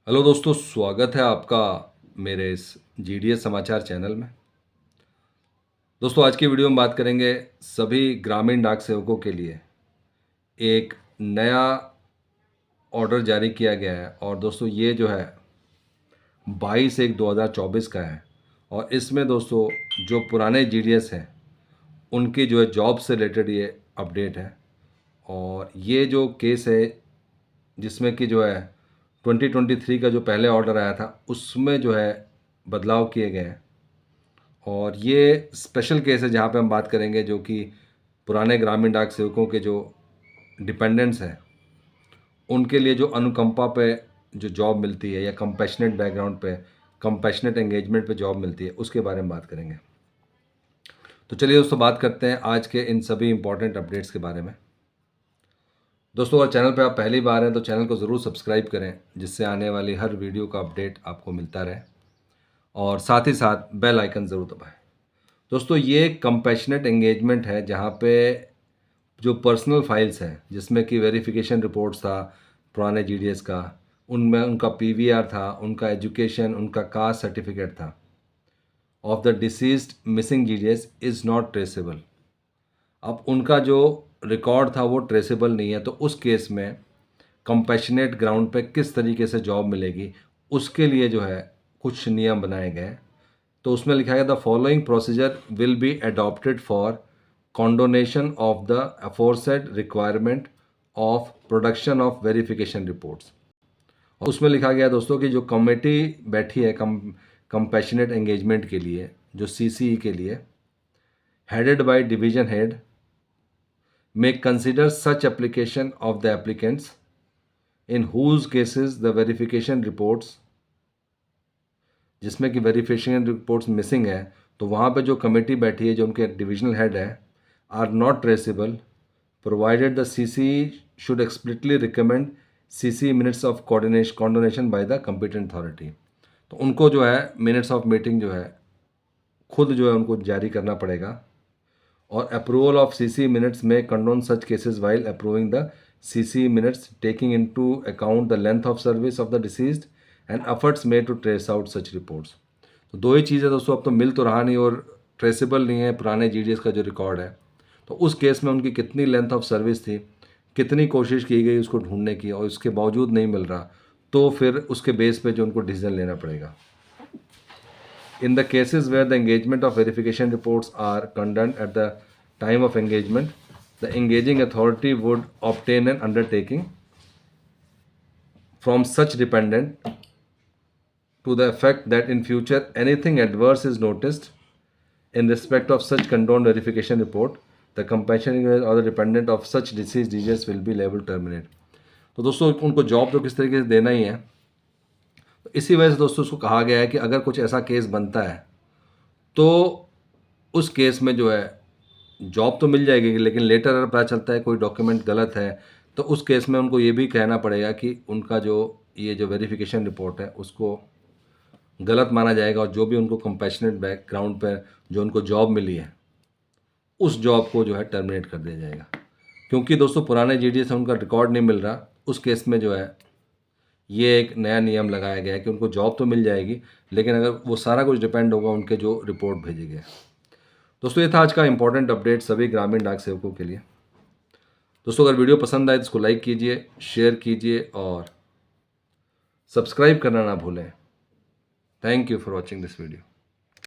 Hello दोस्तों, स्वागत है आपका मेरे इस जीडीएस समाचार चैनल में। दोस्तों, आज की वीडियो में बात करेंगे सभी ग्रामीण डाक सेवकों के लिए एक नया ऑर्डर जारी किया गया है। और दोस्तों, ये जो है 22/1/2024 का है। और इसमें दोस्तों जो पुराने जीडीएस हैं उनकी जो है जॉब से रिलेटेड ये अपडेट है। और ये जो केस है जिसमें कि जो है 2023 का जो पहले ऑर्डर आया था उसमें जो है बदलाव किए गए हैं। और ये स्पेशल केस है जहाँ पे हम बात करेंगे जो कि पुराने ग्रामीण डाक सेवकों के जो डिपेंडेंट्स हैं उनके लिए जो अनुकंपा पे जो जॉब मिलती है या कंपैशनेट बैकग्राउंड पे, कंपैशनेट एंगेजमेंट पे जॉब मिलती है, उसके बारे में बात करेंगे। तो चलिए दोस्तों, बात करते हैं आज के इन सभी इंपॉर्टेंट अपडेट्स के बारे में। दोस्तों, अगर चैनल पे आप पहली बार हैं तो चैनल को ज़रूर सब्सक्राइब करें जिससे आने वाली हर वीडियो का अपडेट आपको मिलता रहे, और साथ ही साथ बेल आइकन ज़रूर दबाएं। दोस्तों, ये कंपैशनेट एंगेजमेंट है जहाँ पे जो पर्सनल फाइल्स हैं जिसमें कि वेरिफिकेशन रिपोर्ट्स था पुराने जीडीएस का, उनमें उनका पीवीआर था, उनका एजुकेशन, उनका कास्ट सर्टिफिकेट था, of the deceased missing GDS is not traceable. अब उनका जो रिकॉर्ड था वो ट्रेसेबल नहीं है, तो उस केस में कंपैशनेट ग्राउंड पे किस तरीके से जॉब मिलेगी उसके लिए जो है कुछ नियम बनाए गए। तो उसमें लिखा गया the following procedure will be adopted for condonation of the aforesaid requirement of production of verification reports. उसमें लिखा गया दोस्तों कि जो कमेटी बैठी है कंपैशनेट एंगेजमेंट के लिए, जो सीसीई के लिए, headed by division head, may consider such application of the applicants in whose cases the verification reports, जिसमें कि वेरिफिकेशन रिपोर्ट्स मिसिंग है, तो वहाँ पे जो कमेटी बैठी है जो उनके डिविजनल हेड है, are not traceable provided the CC should explicitly recommend CC minutes of coordination by the competent authority. तो उनको जो है मिनट्स ऑफ मीटिंग जो है खुद जो है उनको जारी करना पड़ेगा। और अप्रूवल ऑफ सीसी मिनट्स में condone such cases while approving the CC minutes taking into account the length of service of the deceased and efforts made to trace out such reports. तो दो ही चीज़ें दोस्तों, अब तो मिल तो रहा नहीं और ट्रेसेबल नहीं है पुराने जीडीएस का जो रिकॉर्ड है। तो उस केस में उनकी कितनी लेंथ ऑफ सर्विस थी, कितनी कोशिश की गई उसको ढूंढने की, और उसके बावजूद नहीं मिल रहा, तो फिर उसके बेस पे जो उनको डिसीजन लेना पड़ेगा। In the cases where the engagement of verification reports are conducted at the time of engagement, the engaging authority would obtain an undertaking from such dependent to the effect that in future anything adverse is noticed in respect of such condoned verification report, the compassion or the dependent of such deceased DJs will be liable to terminate. तो दोस्तों, उनको job तो किस तरीके से देना ही है। तो इसी वजह से दोस्तों उसको कहा गया है कि अगर कुछ ऐसा केस बनता है तो उस केस में जो है जॉब तो मिल जाएगी, लेकिन लेटर अगर पता चलता है कोई डॉक्यूमेंट गलत है तो उस केस में उनको ये भी कहना पड़ेगा कि उनका जो ये जो वेरिफिकेशन रिपोर्ट है उसको गलत माना जाएगा, और जो भी उनको कंपैशनेट बैकग्राउंड पर जो उनको जॉब मिली है उस जॉब को जो है टर्मिनेट कर दिया जाएगा। क्योंकि दोस्तों पुराने जीडीएस से उनका रिकॉर्ड नहीं मिल रहा, उस केस में जो है ये एक नया नियम लगाया गया है कि उनको जॉब तो मिल जाएगी, लेकिन अगर वो सारा कुछ डिपेंड होगा उनके जो रिपोर्ट भेजे गए। दोस्तों, ये था आज का इंपॉर्टेंट अपडेट सभी ग्रामीण डाक सेवकों के लिए। दोस्तों, अगर वीडियो पसंद आए तो इसको लाइक कीजिए, शेयर कीजिए और सब्सक्राइब करना ना भूलें। Thank you for watching this video.